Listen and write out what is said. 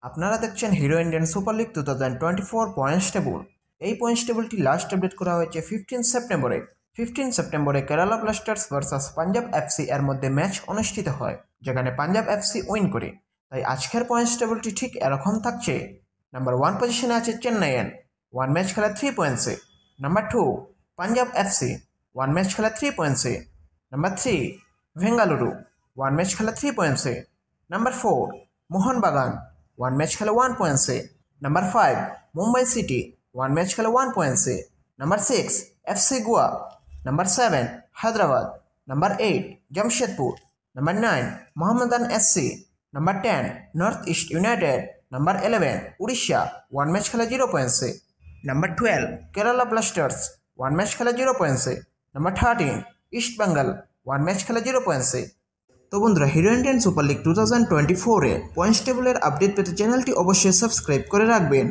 আপনারা দেখছেন hero Indian super league 2024 points table. এই পয়েন্টস টেবলটি লাস্ট আপডেট করা হয়েছে 15 সেপ্টেম্বরে Kerala Blasters versus Punjab FC এর মধ্যে ম্যাচ অনুষ্ঠিত হয়, যেখানে পাঞ্জাব এফসি উইন করে। তাই আজকের পয়েন্টস টেবলটি ঠিক এরকম থাকছে। নাম্বার 1 পজিশনে আছে চেন্নাইয়েন, 1 ম্যাচ খেলা 3 পয়েন্টসে। নাম্বার 2 পাঞ্জাব এফসি, 1 ম্যাচ খেলা 3 পয়েন্টসে। নাম্বার 3 বেঙ্গালুরু, 1 ম্যাচ খেলা 3 পয়েন্টসে। নাম্বার 4 মোহনবাগান, 1 ম্যাচ খেলা 1 পয়েন্টসে। নাম্বার 5 মুম্বাই সিটি, 1 ম্যাচ খেলা 1 পয়েন্টসে। Number 6 FC Goa. Number 7 Hyderabad. Number 8 Jamshedpur. Number 9 Mohammedan SC. Number 10 North East United. Number 11 Orissa, 1 match খেলা 0 পয়েন্টসে। নাম্বার 12 কেরালা ব্লাস্টার্স, 1 ম্যাচ খেলা 0 পয়েন্টসে। নাম্বার 13 ইস্ট বেঙ্গল, 1 ম্যাচ খেলা 0 পয়েন্টসে। তো বন্ধুরা, হিরো ইন্ডিয়ান সুপার লিগ 2024 এর পয়েন্টস টেবলের আপডেট পেতে চ্যানেলটি অবশ্যই সাবস্ক্রাইব করে রাখবেন।